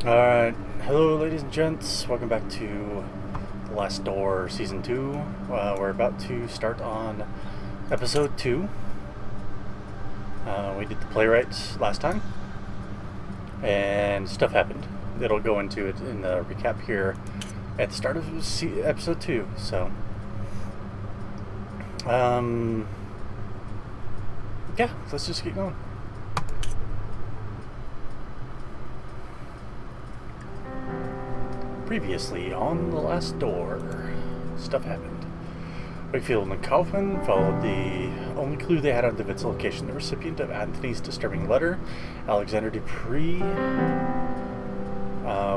Alright, hello ladies and gents, welcome back to The Last Door Season 2. We're about to start on Episode 2. We did the playwright last time, and stuff happened. It'll go into it in the recap here at the start of Episode 2, so... yeah, let's just keep going. Previously on The Last Door, stuff happened. Wakefield and Kaufman followed the only clue they had on David's location, the recipient of Anthony's disturbing letter, Alexander Dupree.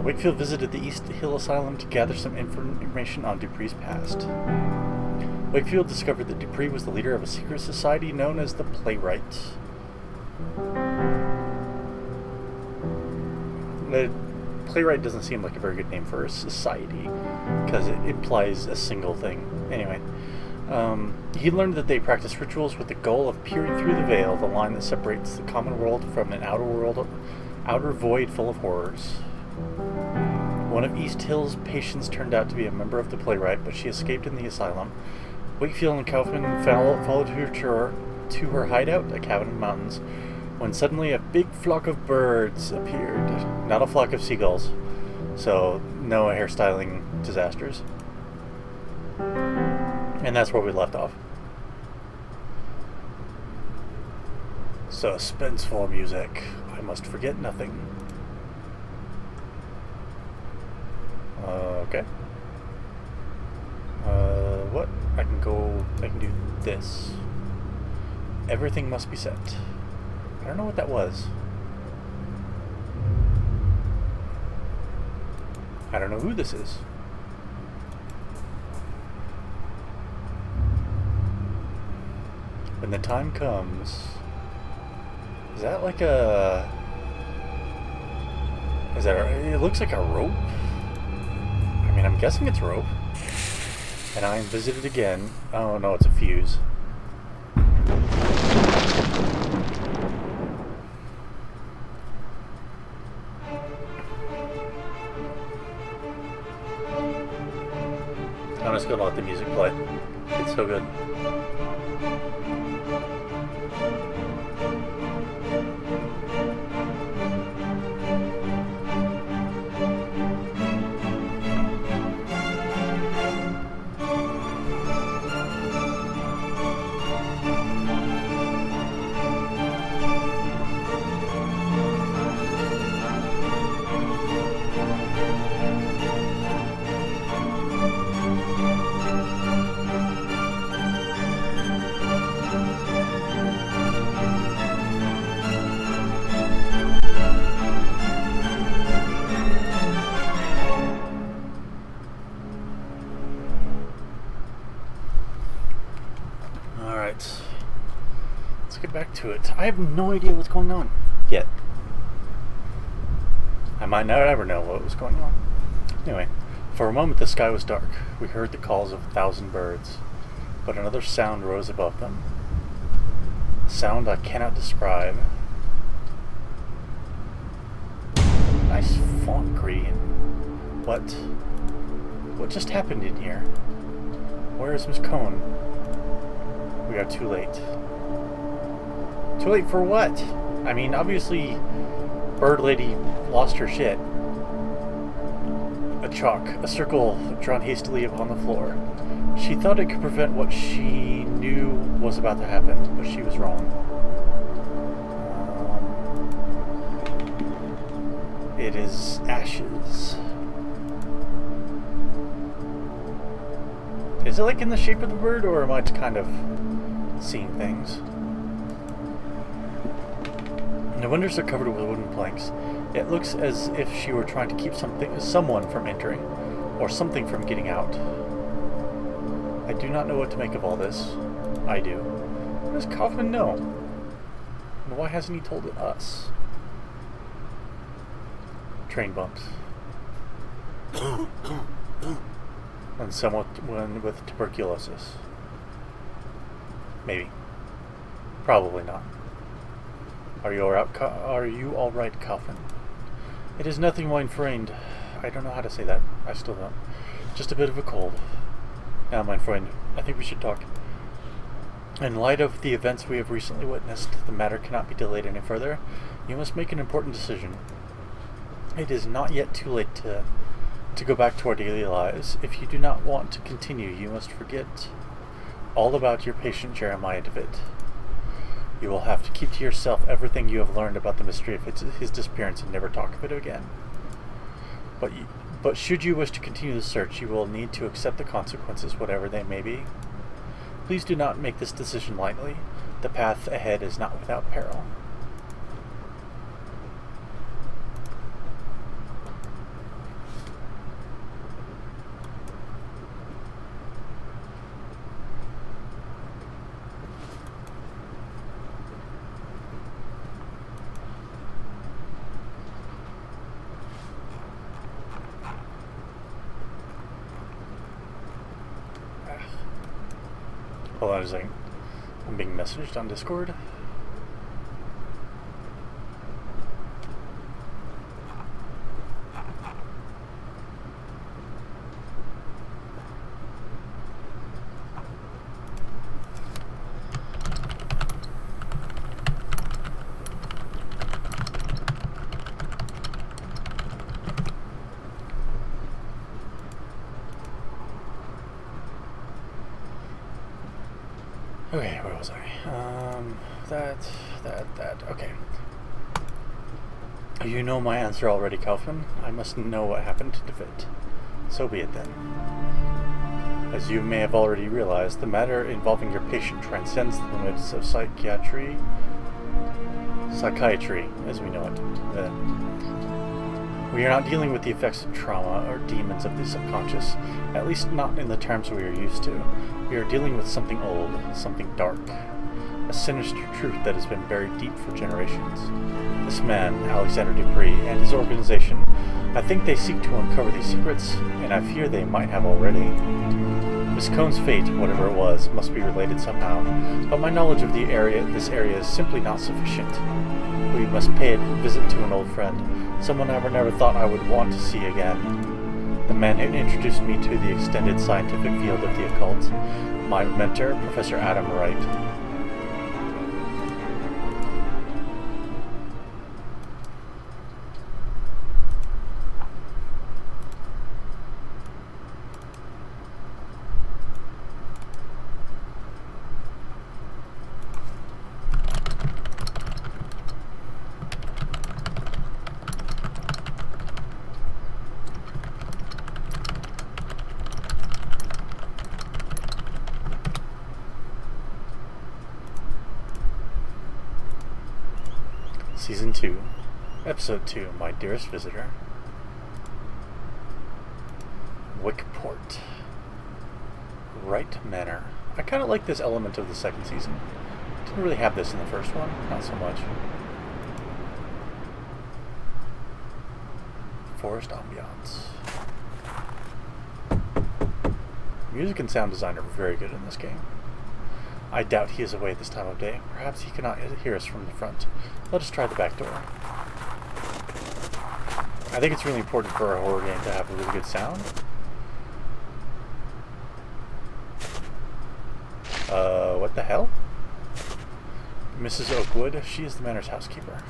Wakefield visited the East Hill Asylum to gather some information on Dupree's past. Wakefield discovered that Dupree was the leader of a secret society known as the Playwright. Playwright doesn't seem like a very good name for a society because it implies a single thing. Anyway, he learned that they practice rituals with the goal of peering through the veil, the line that separates the common world from an outer void full of horrors. One of East Hill's patients turned out to be a member of the Playwright, but she escaped in the asylum. Wakefield and Kaufman followed her to her hideout, a cabin in the mountains, when suddenly a big flock of birds appeared. Not a flock of seagulls, so no hairstyling disasters. And that's where we left off. Suspenseful music. I must forget nothing. Okay. What? I can do this. Everything must be set. I don't know what that was. I don't know who this is. When the time comes... Is that like a... It looks like a rope? I mean, I'm guessing it's rope. And I am visited again. Oh no, it's a fuse. I'm just gonna let the music play. It's so good. Let's get back to it. I have no idea what's going on yet. I might not ever know what was going on. Anyway, for a moment the sky was dark. We heard the calls of 1,000 birds, but another sound rose above them. A sound I cannot describe. Nice font gradient. What just happened in here? Where is Miss Cohn? We are too late. Too late for what? I mean, obviously, Bird Lady lost her shit. A circle drawn hastily upon the floor. She thought it could prevent what she knew was about to happen, but she was wrong. It is ashes. Is it like in the shape of the bird, or am I just kind of seeing things? The windows are covered with wooden planks. It looks as if she were trying to keep someone from entering, or something from getting out. I do not know what to make of all this. I do. What does Kaufman know? And why hasn't he told us? Train bumps. And someone with tuberculosis. Maybe. Probably not. Are you all right, Kaufman? It is nothing, mein friend. I don't know how to say that. I still don't. Just a bit of a cold. Now, mein friend, I think we should talk. In light of the events we have recently witnessed, the matter cannot be delayed any further. You must make an important decision. It is not yet too late to go back to our daily lives. If you do not want to continue, you must forget all about your patient Jeremiah DeWitt. You will have to keep to yourself everything you have learned about the mystery of his disappearance and never talk of it again. But should you wish to continue the search, you will need to accept the consequences, whatever they may be. Please do not make this decision lightly. The path ahead is not without peril. Hold on a second. I'm being messaged on Discord. Okay, where was I? Okay. You know my answer already, Kaufman. I must know what happened to DeWitt. So be it then. As you may have already realized, the matter involving your patient transcends the limits of psychiatry, as we know it. We are not dealing with the effects of trauma or demons of the subconscious, at least not in the terms we are used to. We are dealing with something old, something dark, a sinister truth that has been buried deep for generations. This man, Alexander Dupree, and his organization, I think they seek to uncover these secrets, and I fear they might have already. Miss Cohn's fate, whatever it was, must be related somehow, but my knowledge of this area is simply not sufficient. We must pay a visit to an old friend, someone I never thought I would want to see again. The man who introduced me to the extended scientific field of the occult, my mentor, Professor Adam Wright. Season 2, Episode 2, My Dearest Visitor. Wickport. Wright Manor. I kind of like this element of the second season. Didn't really have this in the first one, not so much. Forest ambiance. Music and sound design are very good in this game. I doubt he is away at this time of day. Perhaps he cannot hear us from the front. Let us try the back door. I think it's really important for a horror game to have a really good sound. What the hell? Mrs. Oakwood, she is the manor's housekeeper.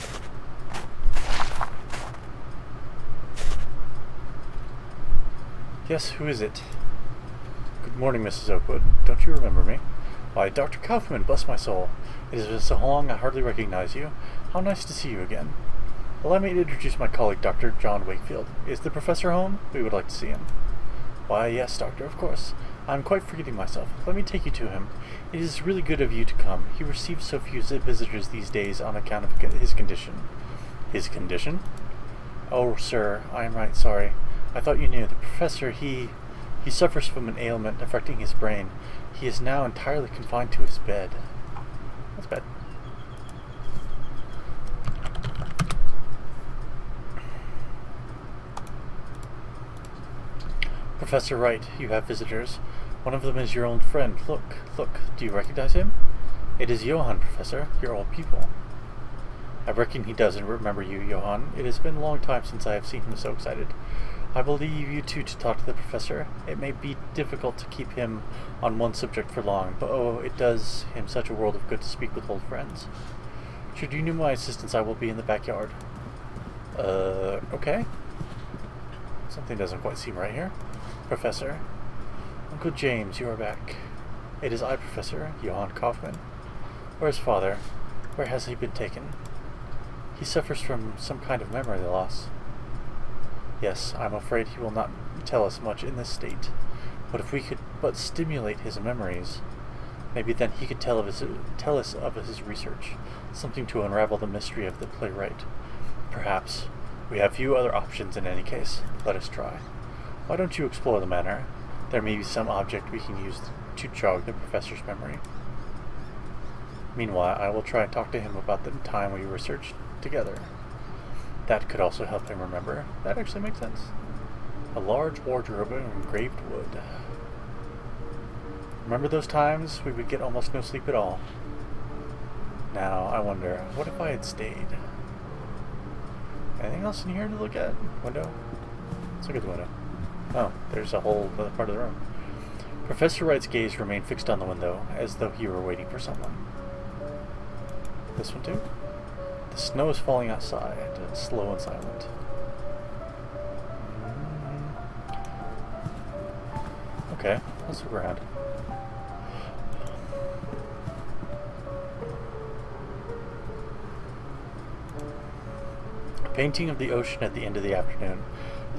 Yes, who is it? Good morning, Mrs. Oakwood. Don't you remember me? Why, Dr. Kaufman, bless my soul. It has been so long I hardly recognize you. How nice to see you again. Allow me to introduce my colleague, Dr. John Wakefield. Is the professor home? We would like to see him. Why, yes, Doctor, of course. I am quite forgetting myself. Let me take you to him. It is really good of you to come. He receives so few visitors these days on account of his condition. His condition? Oh, sir, I am right sorry. I thought you knew. The professor, he suffers from an ailment affecting his brain. He is now entirely confined to his bed. That's bad. Professor Wright, you have visitors. One of them is your old friend. Look. Do you recognize him? It is Johann, Professor, your old pupil. I reckon he doesn't remember you, Johann. It has been a long time since I have seen him so excited. I will leave you two to talk to the professor. It may be difficult to keep him on one subject for long, but oh, it does him such a world of good to speak with old friends. Should you need my assistance, I will be in the backyard. Okay. Something doesn't quite seem right here. Professor. Uncle James, you are back. It is I, Professor, Johann Kaufmann. Where's father? Where has he been taken? He suffers from some kind of memory loss. Yes, I'm afraid he will not tell us much in this state. But if we could but stimulate his memories, maybe then he could tell us of his research, something to unravel the mystery of the playwright. Perhaps. We have few other options in any case. Let us try. Why don't you explore the manor? There may be some object we can use to jog the professor's memory. Meanwhile, I will try and talk to him about the time we researched together. That could also help him remember. That actually makes sense. A large wardrobe of engraved wood. Remember those times we would get almost no sleep at all? Now, I wonder, what if I had stayed? Anything else in here to look at? Window? Let's look at the window. Oh, there's a whole other part of the room. Professor Wright's gaze remained fixed on the window, as though he were waiting for someone. This one too? The snow is falling outside, slow and silent. Okay, let's look around. A painting of the ocean at the end of the afternoon.